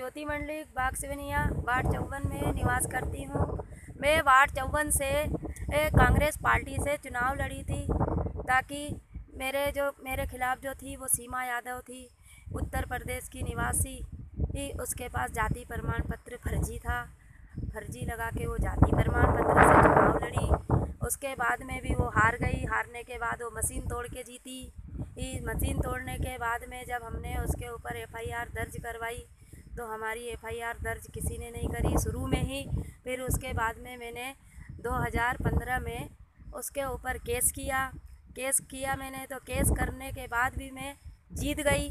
ज्योति मंडलिक बाग सिवनिया ward 54 में निवास करती हूँ। मैं वार्ड 54 से कांग्रेस पार्टी से चुनाव लड़ी थी ताकि मेरे खिलाफ जो थी वो सीमा यादव थी, उत्तर प्रदेश की निवासी थी। उसके पास जाति प्रमाण पत्र फर्जी था, फर्जी लगा के वो जाति प्रमाण पत्र से चुनाव लड़ी। उसके बाद में भी वो हार गई। हारने के बाद वो मशीन तोड़ के जीती। मशीन तोड़ने के बाद में जब हमने उसके ऊपर एफआईआर दर्ज करवाई तो हमारी एफआईआर दर्ज किसी ने नहीं करी शुरू में ही। फिर उसके बाद में मैंने 2015 में उसके ऊपर केस किया मैंने। तो केस करने के बाद भी मैं जीत गई।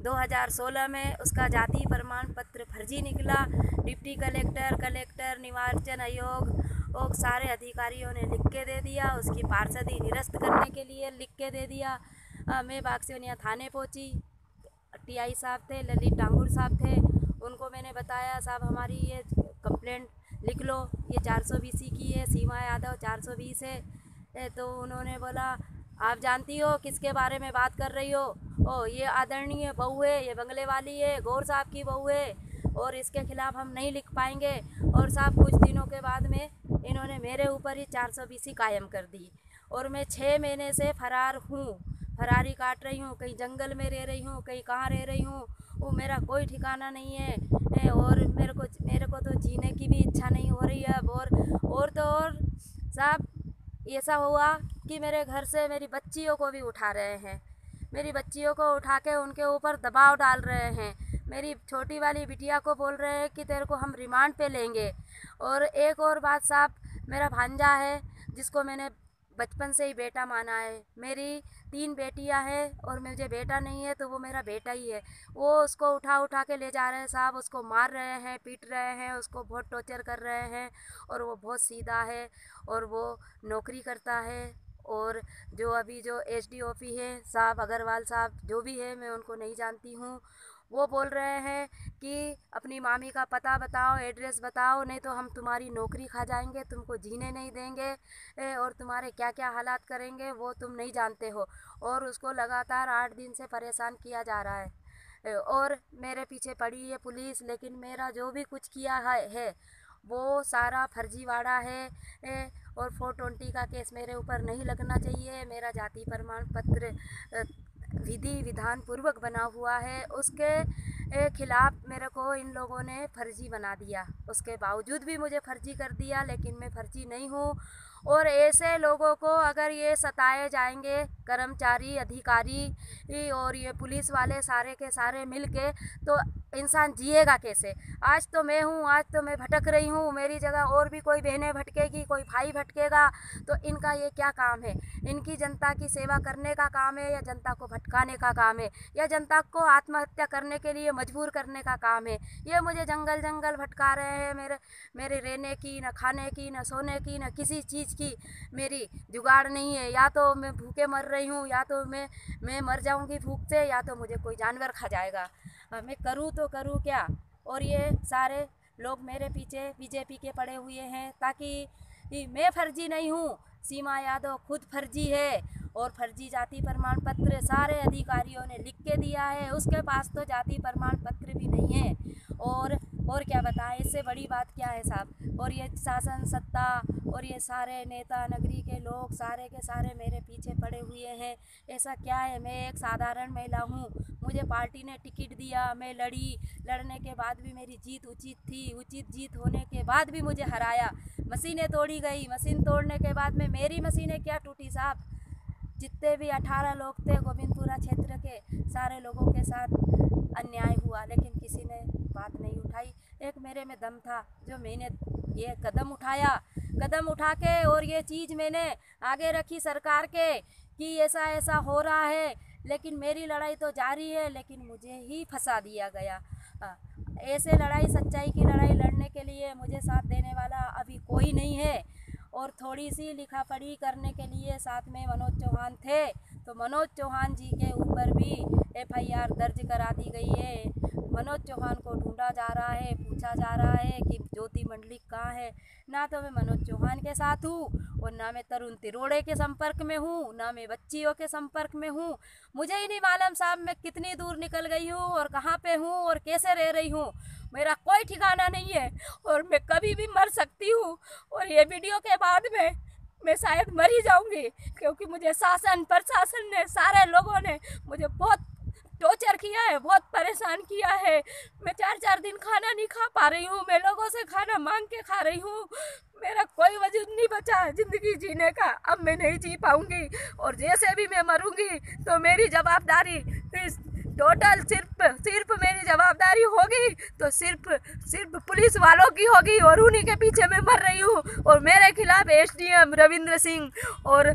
2016 में उसका जाति प्रमाण पत्र फर्जी निकला। डिप्टी कलेक्टर निर्वाचन आयोग और सारे अधिकारियों ने लिख के दे दिया। उसकी पार्षदी निरस्त करने के लिए लिख के दे दिया। मैं बाग सिवनिया थाने पहुंची। टीआई साहब थे, ललित डांगुर साहब थे। उनको मैंने बताया, साहब हमारी ये कंप्लेंट लिख लो, ये 420 की है, सीमा यादव 420 है। तो उन्होंने बोला, आप जानती हो किसके बारे में बात कर रही हो? ये आदरणीय बहू है, ये बंगले वाली है, गौर साहब की बहू है, और इसके खिलाफ हम नहीं लिख पाएंगे। और साहब कुछ दिनों के बाद में इन्होंने मेरे ऊपर ही 420 कायम कर दी और मैं 6 महीने से फरार हूँ। फरारी काट रही हूँ, कहीं जंगल में रह रही हूँ, कहीं कहाँ रह रही हूँ, वो मेरा कोई ठिकाना नहीं है। और मेरे को तो जीने की भी इच्छा नहीं हो रही है अब। और साहब ऐसा हुआ कि मेरे घर से मेरी बच्चियों को भी उठा रहे हैं। मेरी बच्चियों को उठा के उनके ऊपर दबाव डाल रहे हैं। मेरी छोटी वाली बिटिया को बोल रहे हैं कि तेरे को हम रिमांड पे लेंगे। और एक और बात साहब, मेरा भांजा है जिसको मैंने बचपन से ही बेटा माना है। मेरी 3 बेटियां हैं और मुझे बेटा नहीं है, तो वो मेरा बेटा ही है। वो उसको उठा के ले जा रहे हैं साहब, उसको मार रहे हैं, पीट रहे हैं, उसको बहुत टॉर्चर कर रहे हैं। और वो बहुत सीधा है और वो नौकरी करता है। और जो एसडीओपी है साहब अग्रवाल साहब, जो भी है, मैं उनको नहीं जानती हूँ। वो बोल रहे हैं कि अपनी मामी का पता बताओ, एड्रेस बताओ, नहीं तो हम तुम्हारी नौकरी खा जाएंगे, तुमको जीने नहीं देंगे और तुम्हारे क्या क्या हालात करेंगे वो तुम नहीं जानते हो। और उसको लगातार 8 दिन से परेशान किया जा रहा है। और मेरे पीछे पड़ी है पुलिस, लेकिन मेरा जो भी कुछ किया है वो सारा फर्जीवाड़ा है। और 420 का केस मेरे ऊपर नहीं लगना चाहिए। मेरा जाति प्रमाण पत्र विधि विधान पूर्वक बना हुआ है, उसके खिलाफ मेरे को इन लोगों ने फर्जी बना दिया। उसके बावजूद भी मुझे फर्जी कर दिया, लेकिन मैं फर्जी नहीं हूँ। और ऐसे लोगों को अगर ये सताए जाएंगे, कर्मचारी अधिकारी और ये पुलिस वाले सारे के सारे मिल के, तो इंसान जिएगा कैसे? आज तो मैं हूँ, आज तो मैं भटक रही हूँ, मेरी जगह और भी कोई बहनें भटकेगी, कोई भाई भटकेगा। तो इनका ये क्या काम है? इनकी जनता की सेवा करने का काम है या जनता को भटकाने का काम है, या जनता को आत्महत्या करने के लिए मजबूर करने का काम है? ये मुझे जंगल भटका रहे हैं। मेरे रहने की, न खाने की, न सोने की, न किसी चीज़ की मेरी जुगाड़ नहीं है। या तो मैं भूखे मर रही हूँ, या तो मैं मर जाऊँगी भूख से, या तो मुझे कोई जानवर खा जाएगा। मैं करूँ तो करूँ क्या? और ये सारे लोग मेरे पीछे बीजेपी के पड़े हुए हैं, ताकि मैं फर्जी नहीं हूँ, सीमा यादव खुद फर्जी है। और फर्जी जाति प्रमाण पत्र सारे अधिकारियों ने लिख के दिया है। उसके पास तो जाति प्रमाण पत्र भी नहीं है। और क्या बताएं, इससे बड़ी बात क्या है साहब? और ये शासन सत्ता और ये सारे नेता नगरी के लोग सारे के सारे मेरे पीछे पड़े हुए हैं। ऐसा क्या है? मैं एक साधारण महिला हूँ, मुझे पार्टी ने टिकट दिया, मैं लड़ने के बाद भी मेरी जीत उचित थी। उचित जीत होने के बाद भी मुझे हराया। मशीनें तोड़ी गई। मशीन तोड़ने के बाद में मेरी मशीनें क्या टूटी साहब? जितने भी 18 लोग थे गोविंदपुरा क्षेत्र के, सारे लोगों के साथ अन्याय हुआ, लेकिन किसी ने बात नहीं उठाई। एक मेरे में दम था जो मैंने ये कदम उठा के और ये चीज़ मैंने आगे रखी सरकार के कि ऐसा हो रहा है। लेकिन मेरी लड़ाई तो जारी है, लेकिन मुझे ही फंसा दिया गया। ऐसे लड़ाई, सच्चाई की लड़ाई लड़ने के लिए मुझे साथ देने वाला अभी कोई नहीं है। और थोड़ी सी लिखा पढ़ी करने के लिए साथ में मनोज चौहान थे, तो मनोज चौहान जी के ऊपर भी FIR दर्ज करा दी गई है। मनोज चौहान को ढूंढा जा रहा है, पूछा जा रहा है कि ज्योति मंडलिक कहाँ है। ना तो मैं मनोज चौहान के साथ हूँ और ना मैं तरुण तिरोड़े के संपर्क में हूँ, ना मैं बच्चियों के संपर्क में हूँ। मुझे ही नहीं मालूम साहब मैं कितनी दूर निकल गई हूँ और कहाँ पे हूँ और कैसे रह रही हूँ। मेरा कोई ठिकाना नहीं है और मैं कभी भी मर सकती हूँ। और ये वीडियो के बाद में मैं शायद मर ही जाऊंगी, क्योंकि मुझे शासन प्रशासन ने, सारे लोगों ने मुझे बहुत टॉर्चर किया है, बहुत परेशान किया है। मैं 4-4 दिन खाना नहीं खा पा रही हूँ, मैं लोगों से खाना मांग के खा रही हूँ। मेरा कोई वजूद नहीं बचा है ज़िंदगी जीने का। अब मैं नहीं जी पाऊँगी और जैसे भी मैं मरूँगी तो मेरी जवाबदारी टोटल सिर्फ मेरी जवाबदारी होगी तो सिर्फ पुलिस वालों की होगी और उन्हीं के पीछे मैं मर रही हूँ। और मेरे खिलाफ SDM रविंद्र सिंह और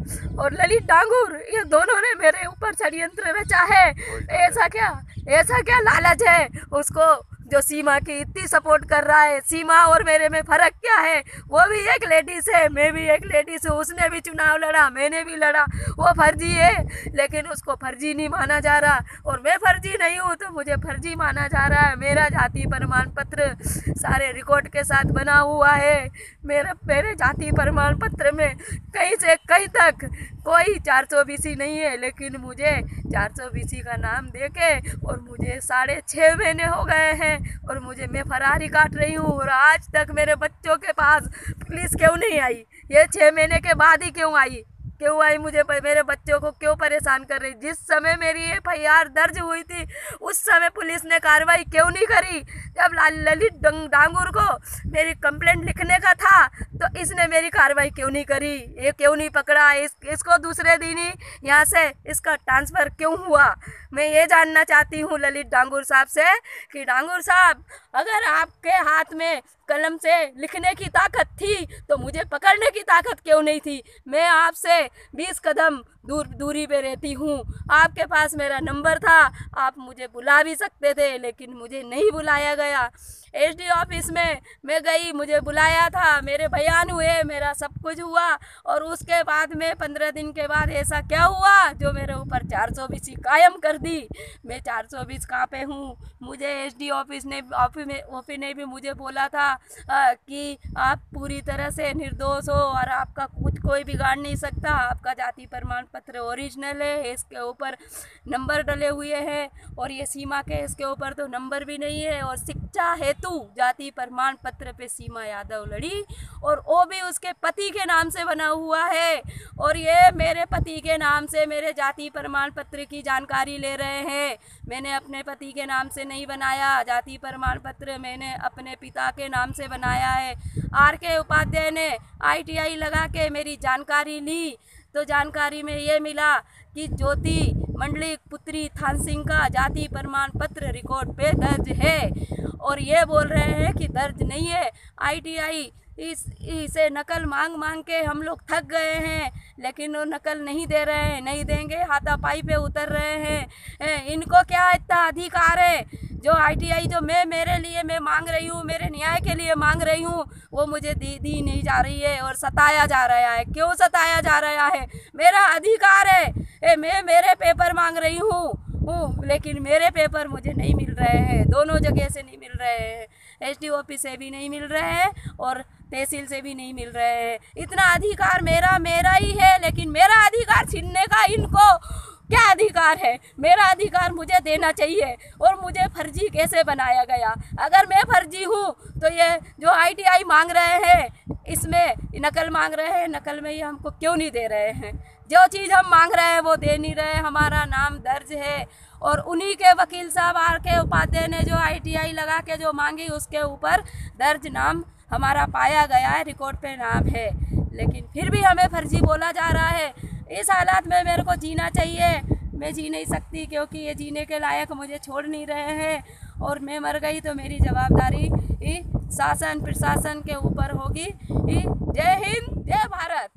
ललित डांगुर, ये दोनों ने मेरे ऊपर षड्यंत्र रचा है। ऐसा क्या लालच है उसको जो सीमा की इतनी सपोर्ट कर रहा है। सीमा और मेरे में फ़र्क क्या है? वो भी एक लेडीज़ है, मैं भी एक लेडीज़ हूँ। उसने भी चुनाव लड़ा, मैंने भी लड़ा। वो फर्जी है लेकिन उसको फर्जी नहीं माना जा रहा और मैं फर्जी नहीं हूँ तो मुझे फर्जी माना जा रहा है। मेरा जाति प्रमाण पत्र सारे रिकॉर्ड के साथ बना हुआ है। मेरे जाति प्रमाण पत्र में कहीं से कहीं तक कोई 420 नहीं है, लेकिन मुझे 420 का नाम देके और मुझे 6.5 महीने हो गए हैं और मैं फरारी काट रही हूँ। और आज तक मेरे बच्चों के पास पुलिस क्यों नहीं आई? ये 6 महीने के बाद ही क्यों आई? मुझे मेरे बच्चों को क्यों परेशान कर रही? जिस समय मेरी FIR दर्ज हुई थी उस समय पुलिस ने कार्रवाई क्यों नहीं करी? जब ललित डांगुर को मेरी कंप्लेंट लिखने का था तो इसने मेरी कार्रवाई क्यों नहीं करी? ये क्यों नहीं पकड़ा? इसको दूसरे दिन ही यहाँ से इसका ट्रांसफ़र क्यों हुआ? मैं ये जानना चाहती हूँ ललित डांगुर साहब से कि डांगुर साहब, अगर आपके हाथ में कलम से लिखने की ताकत थी तो मुझे पकड़ने की ताकत क्यों नहीं थी? मैं आपसे 20 कदम दूरी पे रहती हूँ। आपके पास मेरा नंबर था, आप मुझे बुला भी सकते थे, लेकिन मुझे नहीं बुलाया गया। SD ऑफिस में मैं गई, मुझे बुलाया था, मेरे बयान हुए, मेरा सब कुछ हुआ और उसके बाद में 15 दिन के बाद ऐसा क्या हुआ जो मेरे ऊपर 420 कायम कर दी। मैं 420 कहाँ पे हूँ? मुझे SD ऑफिस ने भी मुझे बोला था कि आप पूरी तरह से निर्दोष हो और आपका कुछ कोई बिगाड़ नहीं सकता। आपका जाति प्रमाण पत्र ओरिजिनल है, इसके ऊपर नंबर डले हुए हैं और ये सीमा के इसके ऊपर तो नंबर भी नहीं है। और शिक्षा हेतु जाति प्रमाण पत्र पे सीमा यादव लड़ी और वो भी उसके पति के नाम से बना हुआ है। और ये मेरे पति के नाम से मेरे जाति प्रमाण पत्र की जानकारी ले रहे हैं। मैंने अपने पति के नाम से नहीं बनाया जाति प्रमाण पत्र, मैंने अपने पिता के नाम से बनाया है। RK उपाध्याय ने ITI लगा के मेरी जानकारी ली तो जानकारी में ये मिला कि ज्योति मंडलिक पुत्री थान सिंह का जाति प्रमाण पत्र रिकॉर्ड पे दर्ज है और ये बोल रहे हैं कि दर्ज नहीं है। ITI इसे नकल मांग के हम लोग थक गए हैं, लेकिन वो नकल नहीं दे रहे हैं, नहीं देंगे, हाथापाई पे उतर रहे हैं। इनको क्या इतना अधिकार है? जो ITI जो मेरे लिए मैं मांग रही हूँ, मेरे न्याय के लिए मांग रही हूँ, वो मुझे दी नहीं जा रही है और सताया जा रहा है। क्यों सताया जा रहा है? मेरा अधिकार है, मैं मेरे पेपर मांग रही हूँ लेकिन मेरे पेपर मुझे नहीं मिल रहे हैं, दोनों जगह से नहीं मिल रहे हैं। SD ऑफिस से भी नहीं मिल रहे हैं और तहसील से भी नहीं मिल रहे हैं। इतना अधिकार मेरा ही है, लेकिन मेरा अधिकार छीनने का इनको क्या अधिकार है? मेरा अधिकार मुझे देना चाहिए। और मुझे फर्जी कैसे बनाया गया? अगर मैं फर्जी हूँ तो ये जो ITI मांग रहे हैं इसमें नकल मांग रहे हैं, नकल में ये हमको क्यों नहीं दे रहे हैं? जो चीज़ हम मांग रहे हैं वो दे नहीं रहे। हमारा नाम दर्ज है और उन्हीं के वकील साहब RK उपाध्याय ने जो ITI लगा के जो मांगी उसके ऊपर दर्ज नाम हमारा पाया गया है, रिकॉर्ड पे नाम है, लेकिन फिर भी हमें फर्जी बोला जा रहा है। इस हालात में मेरे को जीना चाहिए, मैं जी नहीं सकती क्योंकि ये जीने के लायक मुझे छोड़ नहीं रहे हैं और मैं मर गई तो मेरी जवाबदारी शासन प्रशासन के ऊपर होगी। जय हिंद, जय भारत।